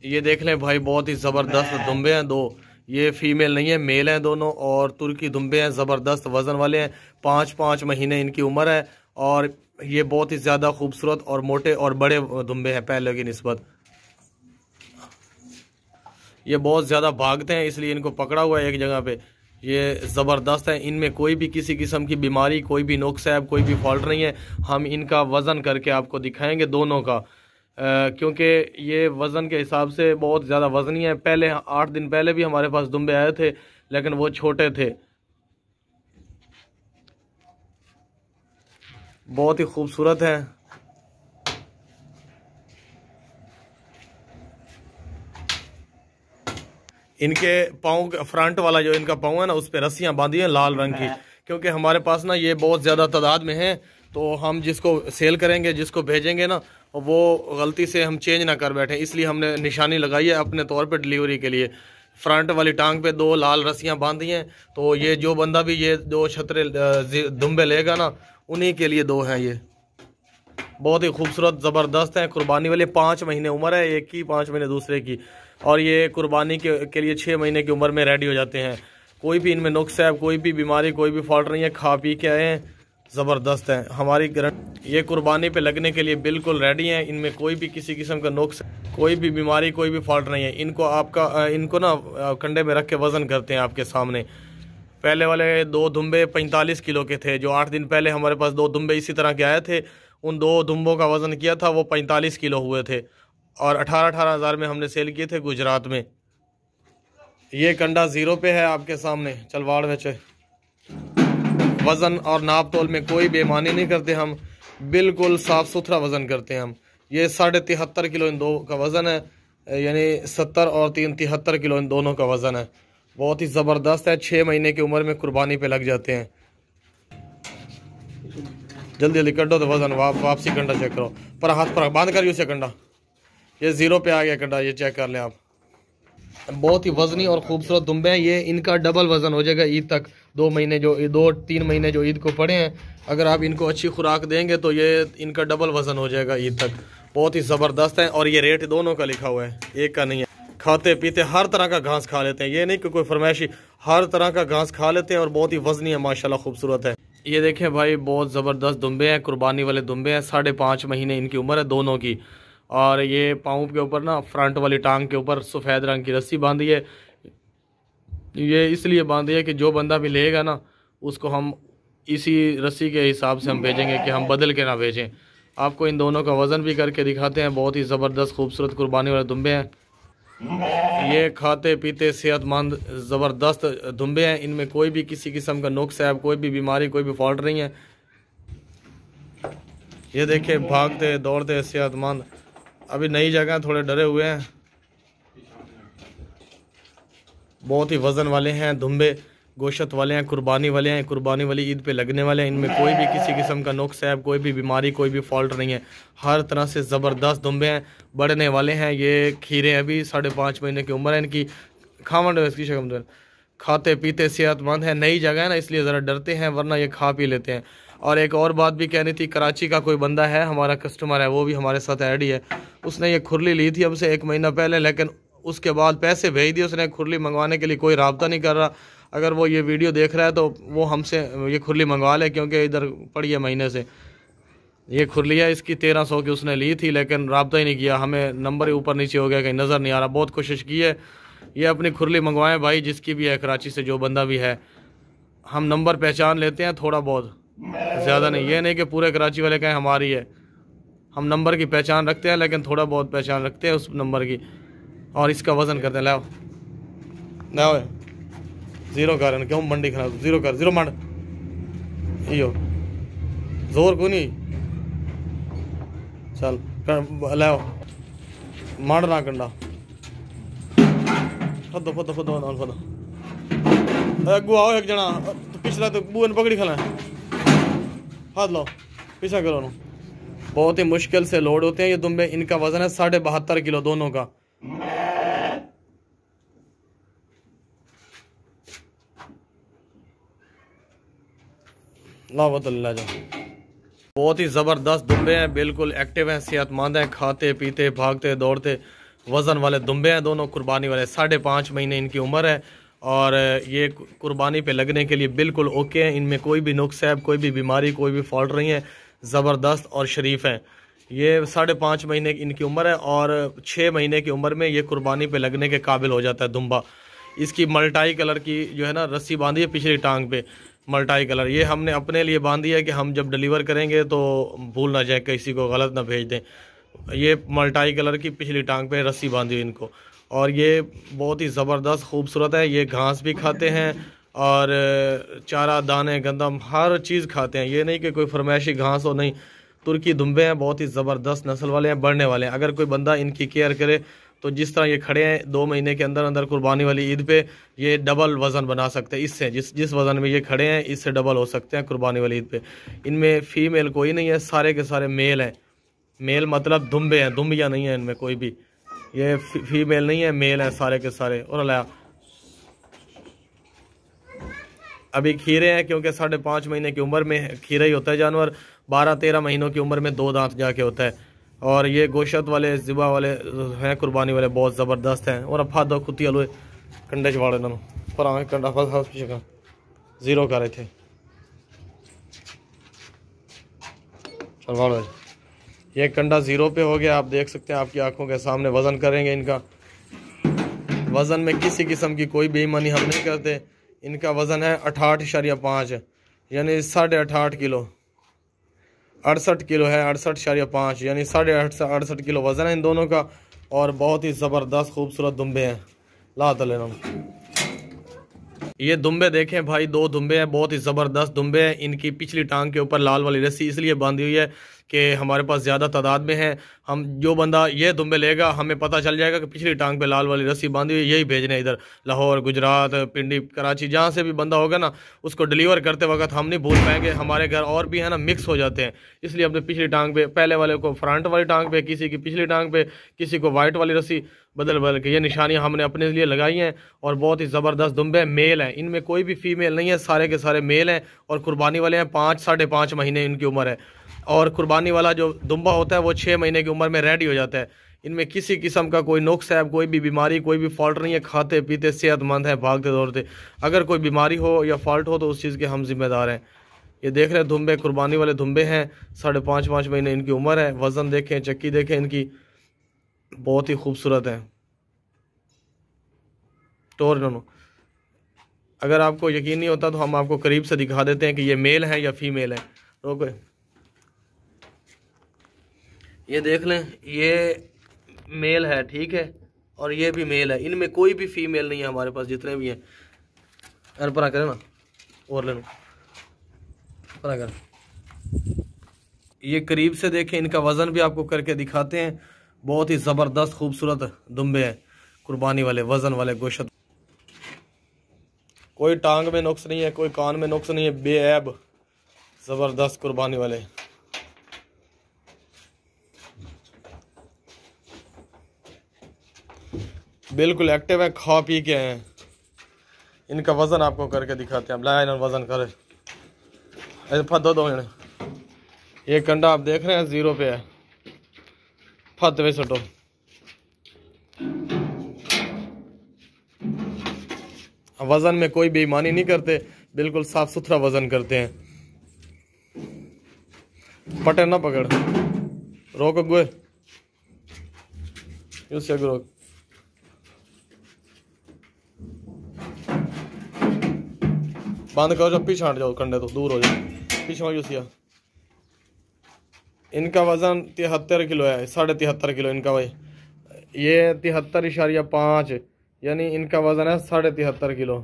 ये देख लें भाई, बहुत ही ज़बरदस्त दुम्बे हैं दो। ये फीमेल नहीं है, मेल हैं दोनों, और तुर्की दुम्बे हैं, ज़बरदस्त वज़न वाले हैं। 5-5 महीने इनकी उम्र है, और ये बहुत ही ज़्यादा खूबसूरत और मोटे और बड़े दुम्बे हैं पहले की निस्बत। ये बहुत ज़्यादा भागते हैं, इसलिए इनको पकड़ा हुआ है एक जगह पे। ये ज़बरदस्त है, इनमें कोई भी किसी किस्म की बीमारी, कोई भी नुक्स है, कोई भी फॉल्ट नहीं है। हम इनका वज़न करके आपको दिखाएंगे दोनों का, क्योंकि ये वज़न के हिसाब से बहुत ज़्यादा वज़नी है। पहले 8 दिन पहले भी हमारे पास दुम्बे आए थे, लेकिन वो छोटे थे। बहुत ही खूबसूरत है। इनके पाँव, फ्रंट वाला जो इनका पाँव है ना, उस पर रस्सियाँ बांधी हैं लाल रंग की, क्योंकि हमारे पास ना ये बहुत ज़्यादा तादाद में हैं। तो हम जिसको सेल करेंगे, जिसको भेजेंगे ना, वो गलती से हम चेंज ना कर बैठे, इसलिए हमने निशानी लगाई है अपने तौर पे डिलीवरी के लिए। फ्रंट वाली टांग पे 2 लाल रस्सियाँ बांधी हैं। तो ये जो बंदा भी ये 2 छतरे दुम्बे लेगा ना, उन्हीं के लिए 2 हैं ये। बहुत ही खूबसूरत ज़बरदस्त हैं, कुर्बानी वाले। 5 महीने उम्र है एक की, 5 महीने दूसरे की, और ये कुर्बानी के लिए 6 महीने की उम्र में रेडी हो जाते हैं। कोई भी इनमें नुक्स है, कोई भी बीमारी, कोई भी फॉल्ट नहीं है। खा पी के आए हैं, ज़बरदस्त है। हमारी ये कुर्बानी पे लगने के लिए बिल्कुल रेडी हैं। इनमें कोई भी किसी किस्म का नुक्स, कोई भी बीमारी, कोई भी फॉल्ट नहीं है। इनको ना कंडे में रख के वज़न करते हैं आपके सामने। पहले वाले 2 दुम्बे 45 किलो के थे। जो 8 दिन पहले हमारे पास 2 दुम्बे इसी तरह के आए थे, उन 2 दुम्बों का वज़न किया था, वो 45 किलो हुए थे, और 18-18 हज़ार में हमने सेल किए थे गुजरात में। ये कंडा 0 पे है आपके सामने, चलवाड़ में। वज़न और नाप तोल में कोई बेईमानी नहीं करते हम, बिल्कुल साफ़ सुथरा वज़न करते हैं हम। ये 73.5 किलो इन 2 का वज़न है, यानी 70 और 3 73 किलो इन दोनों का वज़न है। बहुत ही ज़बरदस्त है। 6 महीने की उम्र में कुर्बानी पे लग जाते हैं। जल्दी जल्दी कटो तो वज़न वापसी कंडा चेक करो, पर हाथ पर बांध कर उसे कंडा। ये 0 पे आ गया कंडा, ये चेक कर लें आप। बहुत ही वज़नी और ख़ूबसूरत दुम्बे हैं ये। इनका डबल वज़न हो जाएगा ईद तक। 2 महीने जो 2-3 महीने जो ईद को पड़े हैं, अगर आप इनको अच्छी खुराक देंगे तो ये इनका डबल वज़न हो जाएगा ईद तक। बहुत ही ज़बरदस्त है, और ये रेट दोनों का लिखा हुआ है, एक का नहीं है। खाते पीते हर तरह का घास खा लेते हैं, ये नहीं कि कोई फरमाइशी, हर तरह का घास खा लेते हैं, और बहुत ही वज़नी है माशाल्लाह, खूबसूरत है। ये देखें भाई, बहुत ज़बरदस्त दुम्बे हैं, कुर्बानी वाले दुम्बे हैं। 5.5 महीने इनकी उम्र है दोनों की। और ये पाँव के ऊपर ना, फ्रंट वाली टांग के ऊपर सफ़ेद रंग की रस्सी बांधी है। ये इसलिए बांधी है कि जो बंदा भी लेगा ना, उसको हम इसी रस्सी के हिसाब से हम भेजेंगे, कि हम बदल के ना भेजें। आपको इन दोनों का वज़न भी करके दिखाते हैं। बहुत ही ज़बरदस्त खूबसूरत कुर्बानी वाले दुम्बे हैं ये। खाते पीते सेहतमंद ज़बरदस्त दुम्बे हैं। इनमें कोई भी किसी किस्म का नुक्स है, कोई भी बीमारी, कोई भी फॉल्ट नहीं है। ये देखिए, भागते दौड़ते सेहतमंद। अभी नई जगह, थोड़े डरे हुए हैं। बहुत ही वज़न वाले हैं दुम्बे, गोश्त वाले हैं, कुर्बानी वाले हैं, कुर्बानी वाली ईद पे लगने वाले हैं। इनमें कोई भी किसी किस्म का नुक्स है, कोई भी बीमारी, कोई भी फॉल्ट नहीं है। हर तरह से ज़बरदस्त दुम्बे हैं, बढ़ने वाले हैं। ये खीरे अभी 5.5 महीने की उम्र है इनकी। खावंड इसकी शक्ल, खाते पीते सेहतमंद है। नई जगह है ना, इसलिए ज़रा डरते हैं, वरना ये खा पी लेते हैं। और एक और बात भी कहनी थी, कराची का कोई बंदा है हमारा कस्टमर है, वो भी हमारे साथ ऐड ही है। उसने ये खुरली ली थी हमसे 1 महीना पहले, लेकिन उसके बाद पैसे भेज दिए उसने। खुरली मंगवाने के लिए कोई राब्ता नहीं कर रहा। अगर वो ये वीडियो देख रहा है तो वो हमसे ये खुरली मंगवा ले, क्योंकि इधर पड़ी है महीने से। ये खुरली है इसकी 1300 की, उसने ली थी, लेकिन राब्ता ही नहीं किया। हमें नंबर ही ऊपर नीचे हो गया, कहीं नज़र नहीं आ रहा। बहुत कोशिश की है। ये अपनी खुरली मंगवाएं भाई, जिसकी भी है, कराची से जो बंदा भी है। हम नंबर पहचान लेते हैं थोड़ा बहुत, ज़्यादा नहीं। ये नहीं कि पूरे कराची वाले कहें हमारी है। हम नंबर की पहचान रखते हैं, लेकिन थोड़ा बहुत पहचान रखते हैं उस नंबर की। और इसका वज़न करते हैं। लाओ लाओ, 0 कर, क्यों मंडी खराब, 0 कर, 0 मंड, यो जोर को नहीं, चल लाओ, मंड ना कंडा, फदो फदो फदो फदो। अगू आओ एक जना, पिछला तो बुआ ने पकड़ी खला, हाथ लो, पीछा करो ना। बहुत ही मुश्किल से लोड होते हैं ये दुम्बे। इनका वज़न है 72.5 किलो दोनों का। लावतल्ला जा। बहुत ही ज़बरदस्त दुम्बे हैं, बिल्कुल एक्टिव हैं, सेहतमंद हैं, खाते पीते भागते दौड़ते वज़न वाले दुम्बे हैं दोनों, कुर्बानी वाले। 5.5 महीने इनकी उम्र है और ये कुर्बानी पे लगने के लिए बिल्कुल ओके हैं। इनमें कोई भी नुक्स है, कोई भी बीमारी, कोई भी फॉल्ट नहीं है, ज़बरदस्त और शरीफ हैं। ये 5.5 महीने की इनकी उम्र है और 6 महीने की उम्र में ये कुर्बानी पे लगने के काबिल हो जाता है दुम्बा। इसकी मल्टाई कलर की जो है ना रस्सी बांधी है पिछली टांग पे, मल्टाई कलर। ये हमने अपने लिए बांधी है कि हम जब डिलीवर करेंगे तो भूल ना जाए, किसी को गलत ना भेज दें। ये मल्टाई कलर की पिछली टांग पे रस्सी बांधी हुई इनको, और ये बहुत ही ज़बरदस्त खूबसूरत है। ये घास भी खाते हैं और चारा, दाने, गंदम हर चीज़ खाते हैं। ये नहीं कि कोई फरमाइशी घास हो, नहीं। तुर्की दुम्बे हैं, बहुत ही ज़बरदस्त नस्ल वाले हैं, बढ़ने वाले हैं। अगर कोई बंदा इनकी केयर करे तो जिस तरह ये खड़े हैं 2 महीने के अंदर अंदर कुर्बानी वाली ईद पे ये डबल वज़न बना सकते हैं। इससे जिस वज़न में ये खड़े हैं इससे डबल हो सकते हैं कुर्बानी वाली ईद पे। इनमें फ़ीमेल कोई नहीं है, सारे के सारे मेल हैं। मेल मतलब दुम्बे हैं, दुम्बियाँ नहीं हैं इनमें कोई भी। ये फीमेल नहीं है, मेल हैं सारे के सारे। और अल्लाह अभी खीरे हैं, क्योंकि 5.5 महीने की उम्र में खीरा ही होता है जानवर। 12-13 महीनों की उम्र में 2 दांत जाके होता है। और ये गोश्त वाले, ज़िबा वाले हैं, कुर्बानी वाले बहुत ज़बरदस्त हैं। और अब दो खुती हलवे कंडे चवाड़े ना पर कंडा फस पीछे ज़ीरो कर रहे थे। चलवा ये कंडा 0 पे हो गया, आप देख सकते हैं आपकी आंखों के सामने। वज़न करेंगे इनका, वज़न में किसी किस्म की कोई बेईमानी हम नहीं करते। इनका वज़न है 68.5 यानी 68.5 किलो। 68 किलो है, 68.5 यानी 68.5 किलो वज़न है इन दोनों का। और बहुत ही ज़बरदस्त खूबसूरत दुम्बे हैं। ला लेना ये दुम्बे देखें भाई, 2 दुम्बे हैं, बहुत ही ज़बरदस्त दुम्बे हैं। इनकी पिछली टांग के ऊपर लाल वाली रस्सी इसलिए बांधी हुई है कि हमारे पास ज़्यादा तादाद में है। हम जो बंदा ये दुम्बे लेगा हमें पता चल जाएगा कि पिछली टांग पे लाल वाली रस्सी बांधी हुई, यही भेजने हैं इधर लाहौर, गुजरात, पिंडी, कराची, जहाँ से भी बंदा होगा ना उसको डिलीवर करते वक्त हम नहीं भूल पाएंगे। हमारे घर और भी है ना मिक्स हो जाते हैं, इसलिए अपने पिछली टांग पे, पहले वाले को फ्रंट वाली टांग पे, किसी की पिछली टांग पे, किसी को वाइट वाली रस्सी बदल बदल के ये निशानियाँ हमने अपने लिए लगाई हैं। और बहुत ही ज़बरदस्त दुम्बे मेल हैं, इनमें कोई भी फीमेल नहीं है, सारे के सारे मेल हैं। और कुर्बानी वाले हैं, 5-5.5 महीने इनकी उम्र है। और कुर्बानी वाला जो दुम्बा होता है वो 6 महीने की उम्र में रेडी हो जाता है। इनमें किसी किस्म का कोई नुक्स है, कोई भी बीमारी, कोई भी फॉल्ट नहीं है। खाते पीते सेहतमंद है, भागते दौड़ते। अगर कोई बीमारी हो या फॉल्ट हो तो उस चीज़ के हम जिम्मेदार हैं। ये देख रहे हैं दुम्बे, कुर्बानी वाले दुम्बे हैं, 5.5 महीने इनकी उम्र है। वज़न देखें, चक्की देखें इनकी, बहुत ही खूबसूरत है। तो अगर आपको यकीन नहीं होता तो हम आपको करीब से दिखा देते हैं कि ये मेल है या फीमेल है। रोको, ये देख लें, ये मेल है, ठीक है, और ये भी मेल है। इनमें कोई भी फीमेल नहीं है हमारे पास, जितने भी हैं। अरपरा करें ना, और ले लो परा कर। ये करीब से देखें, इनका वज़न भी आपको करके दिखाते हैं। बहुत ही ज़बरदस्त खूबसूरत दुम्बे हैं, कुर्बानी वाले, वज़न वाले, गोश्त। कोई टांग में नुक्स नहीं है, कोई कान में नुक्स नहीं है, बेऐब ज़बरदस्त कुर्बानी वाले। बिल्कुल एक्टिव है, खा पी के हैं। इनका वज़न आपको करके दिखाते हैं। लाया वज़न करे ऐसे दो जने। ये कंडा आप देख रहे हैं 0 पे है। फत वे सटो, वज़न में कोई बेईमानी नहीं करते, बिल्कुल साफ सुथरा वज़न करते हैं। पटे ना पकड़, रोक गुए रोक। बंद करो, जब पीछे हट जाओ, कंडे तो दूर हो जाओ, पीछे हो यूसिया। इनका वज़न 73 किलो है, 73.5 किलो इनका भाई। ये 73.5 यानी इनका वज़न है 73.5 किलो।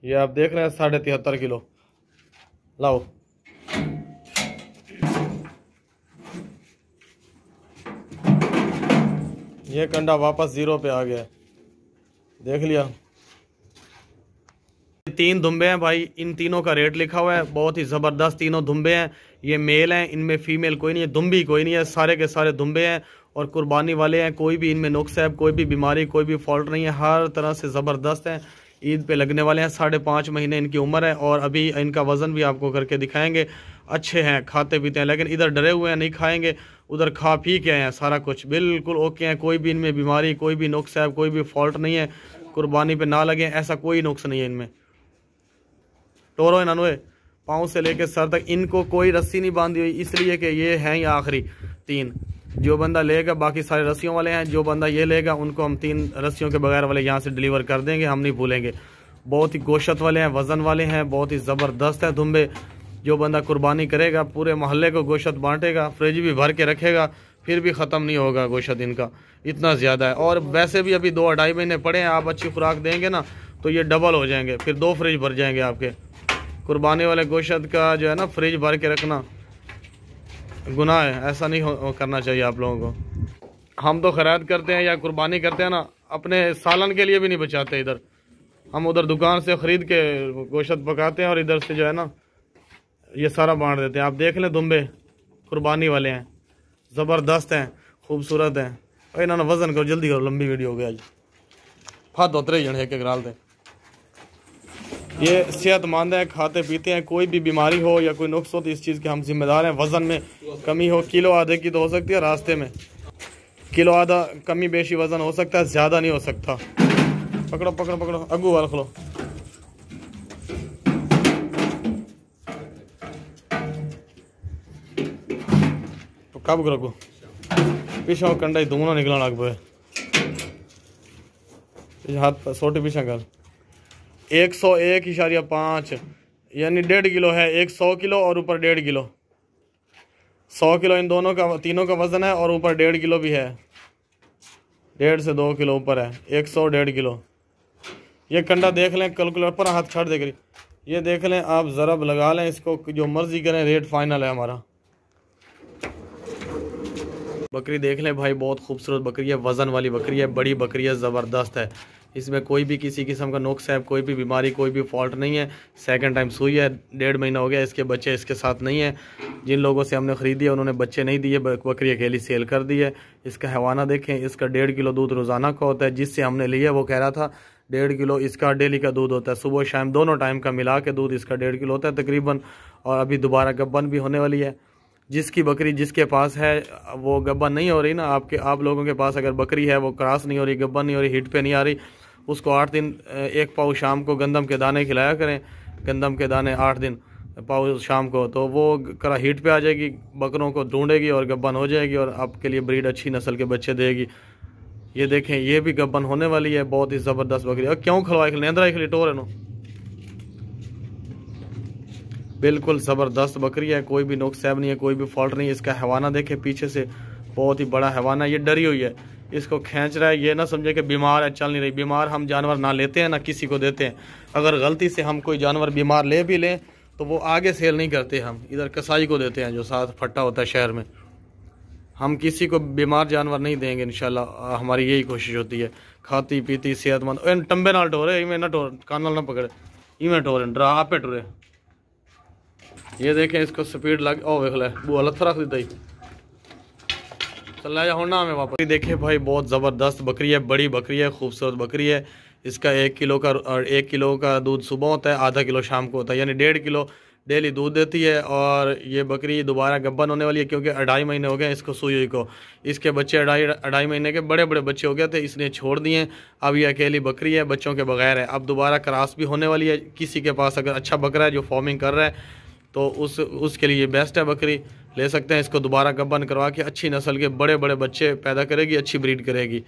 ये आप देख रहे हैं 73.5 किलो। लाओ, ये कंडा वापस 0 पे आ गया, देख लिया। 3 दुम्बे हैं भाई, इन तीनों का रेट लिखा हुआ है। बहुत ही ज़बरदस्त तीनों दुम्बे हैं। ये मेल हैं, इनमें फीमेल कोई नहीं है, दुम्बी कोई नहीं है, सारे के सारे दुम्बे हैं और कुर्बानी वाले हैं। कोई भी इनमें नुक्स है, कोई भी बीमारी, कोई भी फॉल्ट नहीं है, हर तरह से ज़बरदस्त हैं। ईद पे लगने वाले हैं। 5.5 महीने इनकी उम्र है और अभी इनका वज़न भी आपको करके दिखाएंगे। अच्छे हैं, खाते पीते हैं, लेकिन इधर डरे हुए हैं, नहीं खाएंगे, उधर खा पी के हैं, सारा कुछ बिल्कुल ओके हैं, कोई भी इनमें बीमारी, कोई भी नुक्स है, कोई भी फॉल्ट नहीं है, कुर्बानी पे ना लगे ऐसा कोई नुक्स नहीं है इनमें। टोरो इन्होंने पाँव से लेकर सर तक इनको कोई रस्सी नहीं बांधी हुई, इसलिए कि ये हैं ये आखिरी 3। जो बंदा लेगा, बाकी सारे रस्सियों वाले हैं, जो बंदा ये लेगा उनको हम 3 रस्सियों के बगैर वाले यहाँ से डिलीवर कर देंगे, हम नहीं भूलेंगे। बहुत ही गोश्त वाले हैं, वज़न वाले हैं, बहुत ही ज़बरदस्त है दुम्बे। जो बंदा कुर्बानी करेगा पूरे मोहल्ले को गोश्त बांटेगा, फ्रिज भी भर के रखेगा, फिर भी ख़त्म नहीं होगा गोश्त इनका, इतना ज़्यादा है। और वैसे भी अभी 2-2.5 महीने पड़े हैं, आप अच्छी खुराक देंगे ना तो ये डबल हो जाएंगे, फिर 2 फ्रिज भर जाएंगे आपके। कुर्बानी वाले गोश्त का जो है ना फ्रिज भर के रखना गुनाह है, ऐसा नहीं करना चाहिए आप लोगों को। हम तो खैरात करते हैं या कुर्बानी करते हैं ना, अपने सालन के लिए भी नहीं बचाते इधर, हम उधर दुकान से ख़रीद के गोश्त पकाते हैं और इधर से जो है ना ये सारा बांट देते हैं। आप देख लें दुम्बे कुर्बानी वाले हैं, ज़बरदस्त हैं, खूबसूरत हैं। और इन्होंने वज़न करो, जल्दी करो, लंबी वीडियो हो गई आज। फात उतरे जन एक ग्राल दें। ये सेहतमंद है, खाते पीते हैं, कोई भी बीमारी हो या कोई नुक्स हो तो इस चीज़ के हम जिम्मेदार हैं। वज़न में कमी हो, किलो आधे की तो हो सकती है, रास्ते में किलो आधा कमी बेशी वज़न हो सकता है, ज़्यादा नहीं हो सकता। पकड़ो पकड़ो पकड़ो, अगू वाल खलो। तो कब करो पीछा कंडा ही धुआं निकलने लग पे, हाथ सोटे पीछा कर। 101.5 यानी 1.5 किलो है, 100 किलो और ऊपर 1.5 किलो, 100 किलो इन दोनों का, तीनों का वज़न है, और ऊपर 1.5 किलो भी है, 1.5 से 2 किलो ऊपर है, 100 1.5 किलो। ये कंडा देख लें, कैलकुलेटर पर हाथ छाड़ दे करी, ये देख लें आप, ज़रब लगा लें इसको, जो मर्जी करें, रेट फाइनल है हमारा। बकरी देख लें भाई, बहुत खूबसूरत बकरी है, वज़न वाली बकरी है, बड़ी बकरी है, ज़बरदस्त है। इसमें कोई भी किसी किस्म का नुक्स है, कोई भी बीमारी, कोई भी फॉल्ट नहीं है। सेकंड टाइम सुई है, 1.5 महीना हो गया, इसके बच्चे इसके साथ नहीं है। जिन लोगों से हमने ख़रीदी है उन्होंने बच्चे नहीं दिए, बकरी अकेली सेल कर दी है। इसका हवाना देखें, इसका 1.5 किलो दूध रोज़ाना का होता है। जिससे हमने लिया वो कह रहा था 1.5 किलो इसका डेली का दूध होता है, सुबह शाम दोनों टाइम का मिला के दूध इसका 1.5 किलो होता है तकरीबन। और अभी दोबारा गब्बन भी होने वाली है। जिसकी बकरी जिसके पास है वो गब्बन नहीं हो रही ना, आप लोगों के पास अगर बकरी है वो क्रॉस नहीं हो रही, गब्बन नहीं हो रही, हिट पे नहीं आ रही, उसको 8 दिन 1 पाव शाम को गंदम के दाने खिलाया करें। गंदम के दाने 8 दिन पाव शाम को, तो वो करा हीट पे आ जाएगी, बकरों को ढूंढेगी और गब्बन हो जाएगी और आपके लिए ब्रीड अच्छी नस्ल के बच्चे देगी। ये देखें, ये भी गब्बन होने वाली है, बहुत ही ज़बरदस्त बकरी। और क्यों खलवाए नेंद्रा खिली टोर है नो, बिल्कुल ज़बरदस्त बकरी है, कोई भी नुक्स नहीं है, कोई भी फॉल्ट नहीं है। इसका हवाना देखें, पीछे से बहुत ही बड़ा हवाना, ये डरी हुई है, इसको खींच रहा है। ये ना समझे कि बीमार है, चल नहीं रही। बीमार हम जानवर ना लेते हैं ना किसी को देते हैं। अगर गलती से हम कोई जानवर बीमार ले भी लें तो वो आगे सेल नहीं करते, हम इधर कसाई को देते हैं जो साथ फट्टा होता है शहर में। हम किसी को बीमार जानवर नहीं देंगे इंशाल्लाह, हमारी यही कोशिश होती है। खाती पीती सेहतमंद। टम्बे नाल टोरे, इवें ना टोर, कान नाल ना पकड़े, इवें टोरे, डरा आपे टोरे। ये देखें, इसको स्पीड लग, ओ देख ले वो अलग रख देता ही चल जा होना हमें वापस। देखे भाई, बहुत ज़बरदस्त बकरी है, बड़ी बकरी है, खूबसूरत बकरी है। इसका 1 किलो का दूध सुबह होता है, आधा किलो शाम को होता है, यानी 1.5 किलो डेली दूध देती है। और ये बकरी दोबारा गब्बन होने वाली है, क्योंकि 2.5 महीने हो गए इसको सुई हुई को। इसके बच्चे 2.5 महीने के बड़े बड़े बच्चे हो गए थे, इसने छोड़ दिए। अब ये अकेली बकरी है, बच्चों के बगैर है। अब दोबारा क्रॉस भी होने वाली है। किसी के पास अगर अच्छा बकरा है जो फार्मिंग कर रहा है तो उसके लिए बेस्ट है, बकरी ले सकते हैं। इसको दोबारा गब्बन करवा के अच्छी नस्ल के बड़े बड़े बच्चे पैदा करेगी, अच्छी ब्रीड करेगी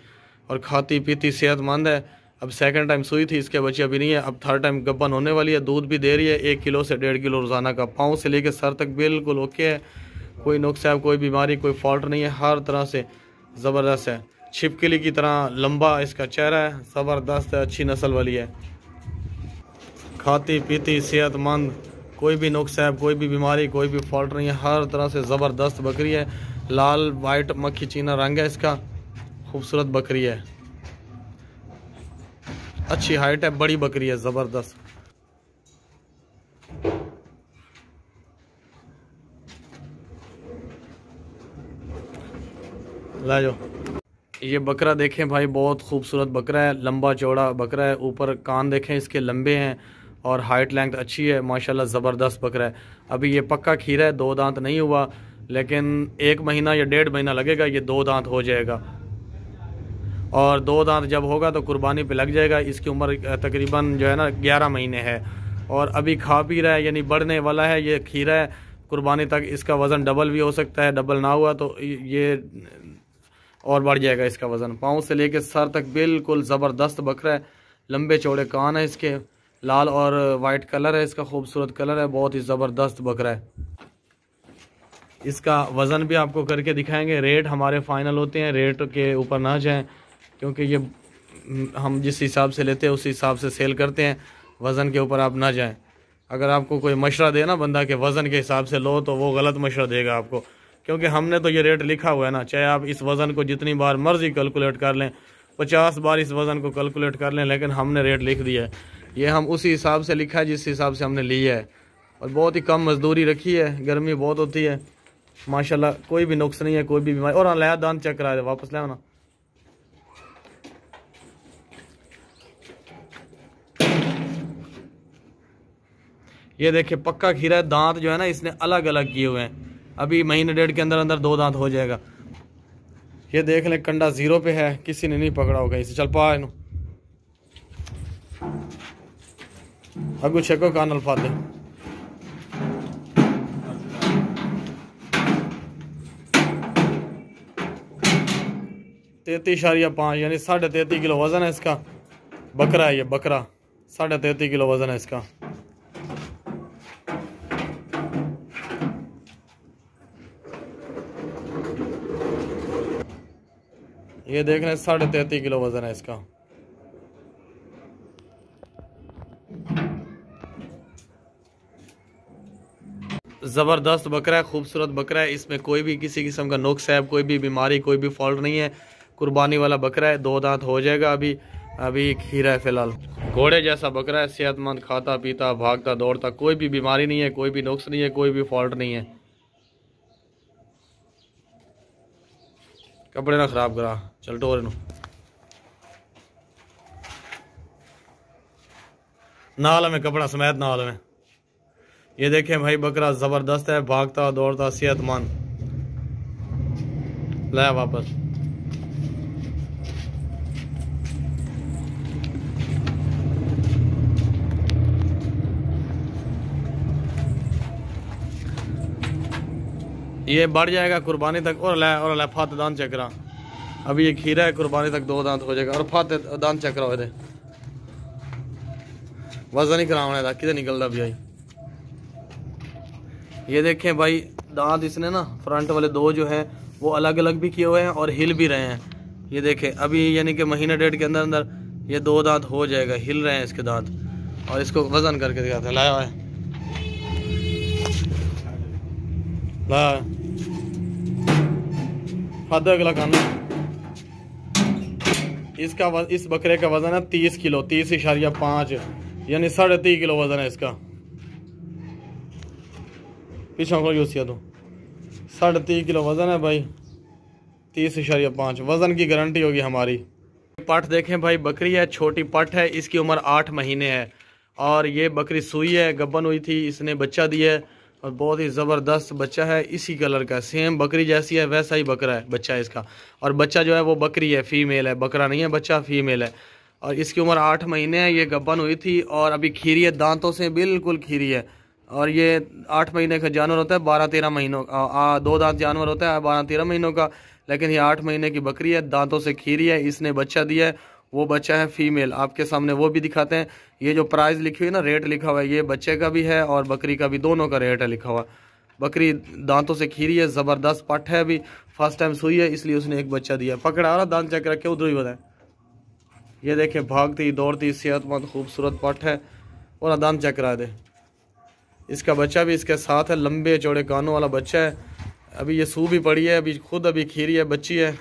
और खाती पीती सेहतमंद है। अब सेकंड टाइम सुई थी, इसके बच्चे अभी नहीं है, अब थर्ड टाइम गब्बन होने वाली है। दूध भी दे रही है 1 किलो से 1.5 किलो रोज़ाना का। पाँव से लेकर सर तक बिल्कुल ओके है, कोई नुक्स है, कोई बीमारी, कोई फॉल्ट नहीं है, हर तरह से ज़बरदस्त है। छिपकली की तरह लंबा इसका चेहरा है, ज़बरदस्त है, अच्छी नस्ल वाली है। खाती पीती सेहतमंद, कोई भी नुक्स है, कोई भी बीमारी, कोई भी फॉल्ट नहीं है, हर तरह से ज़बरदस्त बकरी है। लाल वाइट मक्खी चीना रंग है इसका, खूबसूरत बकरी है, अच्छी हाइट है, बड़ी बकरी है, ज़बरदस्त। ला जाओ। ये बकरा देखें भाई, बहुत खूबसूरत बकरा है, लंबा चौड़ा बकरा है। ऊपर कान देखें इसके लंबे हैं और हाइट लेंथ अच्छी है माशाल्लाह, ज़बरदस्त बकरा है। अभी ये पक्का खीरा है, 2 दांत नहीं हुआ, लेकिन 1 महीना या 1.5 महीना लगेगा, ये 2 दांत हो जाएगा। और 2 दांत जब होगा तो कुर्बानी पे लग जाएगा। इसकी उम्र तकरीबन जो है ना 11 महीने है और अभी खा पी रहा है, यानी बढ़ने वाला है। ये खीरा है, कुर्बानी तक इसका वज़न डबल भी हो सकता है, डबल ना हुआ तो ये और बढ़ जाएगा इसका वज़न। पाँव से लेके सर तक बिल्कुल ज़बरदस्त बकरा है, लंबे चौड़े कान है इसके, लाल और वाइट कलर है इसका, खूबसूरत कलर है, बहुत ही ज़बरदस्त बकरा है। इसका वज़न भी आपको करके दिखाएंगे। रेट हमारे फाइनल होते हैं, रेट के ऊपर ना जाएं, क्योंकि ये हम जिस हिसाब से लेते हैं उस हिसाब से सेल करते हैं, वज़न के ऊपर आप ना जाएं। अगर आपको कोई मशवरा दे ना बंदा के वज़न के हिसाब से लो, तो वो गलत मशवरा देगा आपको, क्योंकि हमने तो ये रेट लिखा हुआ है ना। चाहे आप इस वज़न को जितनी बार मर्जी कैलकुलेट कर लें, 50 बार इस वज़न को कैलकुलेट कर लें, लेकिन हमने रेट लिख दिया है। ये हम उसी हिसाब से लिखा है जिस हिसाब से हमने लिया है। और बहुत ही कम मजदूरी रखी है, गर्मी बहुत होती है माशाल्लाह, कोई भी नुक्स नहीं है, कोई भी बीमारी। और लाया दांत चेक करा दे, वापस ले आना। ये देखिए पक्का खीरा है, दांत जो है ना इसने अलग अलग किए हुए हैं। अभी महीने 1.5 के अंदर अंदर 2 दांत हो जाएगा। ये देख लें, कंडा 0 पे है, किसी ने नहीं पकड़ा होगा इसे। चल पा इनू अगू छको कान अल्फादे। (33.5) यानी 33.5 किलो वजन है इसका। बकरा है ये, बकरा 33.5 किलो वजन है इसका। ये देख रहे हैं, 33.5 किलो वजन है इसका। ज़बरदस्त बकरा है, खूबसूरत बकरा है। इसमें कोई भी किसी किस्म का नुक्स है, कोई भी बीमारी, कोई भी फॉल्ट नहीं है। कुर्बानी वाला बकरा है, 2 दांत हो जाएगा। अभी खीरा है फिलहाल। घोड़े जैसा बकरा है, सेहतमंद, खाता पीता, भागता दौड़ता, कोई भी बीमारी नहीं है, कोई भी नुक्स नहीं है, कोई भी फॉल्ट नहीं है। कपड़े ना खराब करा, चल टोर नू नाल में कपड़ा समेत नाल में। ये देखें भाई, बकरा ज़बरदस्त है, भागता दौड़ता, सेहतमंद। लाया वापस। ये बढ़ जाएगा कुर्बानी तक। और ला फात दांत चेक करा। अभी ये खीरा है, कुर्बानी तक 2 दांत हो जाएगा। और फात दांत चेक कराओ, ये वजन ही कराने था, किधर निकलता भी आई। ये देखें भाई, दांत इसने ना फ्रंट वाले 2 जो है वो अलग अलग भी किए हुए हैं और हिल भी रहे हैं। ये देखें, अभी यानी कि महीने 1.5 के अंदर अंदर ये 2 दांत हो जाएगा, हिल रहे हैं इसके दांत। और इसको वजन करके दिखाते हैं। लाया है, लाया फादर अगला खाना। इस बकरे का वजन है 30 किलो, 30.5 यानी 3.5 किलो वजन है इसका। पीछा को यूज किया तो 3.5 किलो वजन है भाई, 30.5 वजन की गारंटी होगी हमारी। पट देखें भाई, बकरी है, छोटी पट है, इसकी उम्र 8 महीने है। और ये बकरी सुई है, गब्बन हुई थी, इसने बच्चा दिया है और बहुत ही ज़बरदस्त बच्चा है। इसी कलर का, सेम बकरी जैसी है वैसा ही बकरा है, बच्चा है इसका। और बच्चा जो है वो बकरी है, फीमेल है, बकरा नहीं है, बच्चा फीमेल है। और इसकी उम्र 8 महीने है। ये गब्बन हुई थी और अभी खीरी है, दांतों से बिल्कुल खीरी है। और ये 8 महीने का जानवर होता है, 12-13 महीनों का 2 दांत जानवर होता है 12-13 महीनों का, लेकिन ये 8 महीने की बकरी है, दांतों से खीरी है। इसने बच्चा दिया है, वो बच्चा है फीमेल। आपके सामने वो भी दिखाते हैं। ये जो प्राइस लिखी हुई है ना, रेट लिखा हुआ है, ये बच्चे का भी है और बकरी का भी, दोनों का रेट है लिखा हुआ। बकरी दांतों से खीरी है, ज़बरदस्त पट है, अभी फर्स्ट टाइम सुई है, इसलिए उसने एक बच्चा दिया। पकड़ा रहा, दांत चेक रखे, उधर ही बताए। ये देखे, भागती दौड़ती सेहतमंद खूबसूरत पट है। और दांत चेक करा दे। इसका बच्चा भी इसके साथ है, लंबे चौड़े कानों वाला बच्चा है। अभी ये सू भी पड़ी है, अभी खुद अभी खीरी है, बच्ची है।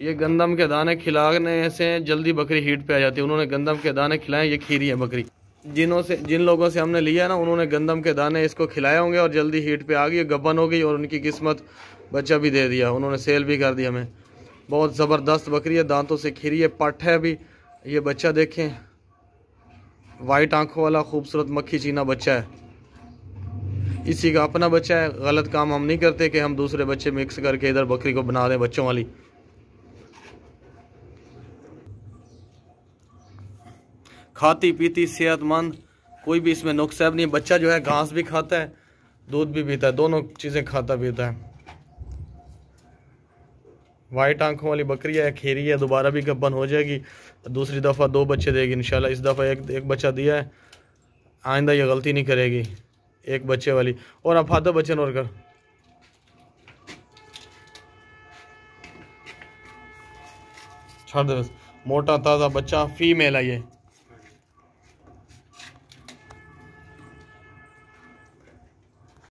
ये गंदम के दाने खिलाने से जल्दी बकरी हीट पे आ जाती है। उन्होंने गंदम के दाने खिलाए, ये खीरी है बकरी। जिन लोगों से हमने लिया ना, उन्होंने गंदम के दाने इसको खिलाए होंगे और जल्दी हीट पे आ गई, गब्बन हो गई और उनकी किस्मत बच्चा भी दे दिया, उन्होंने सेल भी कर दिया हमें। बहुत ज़बरदस्त बकरी है, दांतों से खीरी है, पट है भी। ये बच्चा देखें, वाइट आंखों वाला खूबसूरत मक्खी चीना बच्चा है। इसी का अपना बच्चा है। गलत काम हम नहीं करते कि हम दूसरे बच्चे मिक्स करके इधर बकरी को बना दें बच्चों वाली। खाती पीती सेहतमंद, कोई भी इसमें नुकसान नहीं। बच्चा जो है घास भी खाता है, दूध भी पीता है, दोनों चीज़ें खाता पीता है। वाइट आंखों वाली बकरी है, खीरी है, दोबारा भी गब्बन हो जाएगी। दूसरी दफ़ा 2 बच्चे देगी इंशाल्लाह। इस दफ़ा एक बच्चा दिया है, आइंदा ये गलती नहीं करेगी, एक बच्चे वाली। और अब फादर बच्चन और कर छोड़ दे बस। मोटा ताज़ा बच्चा फीमेल है ये।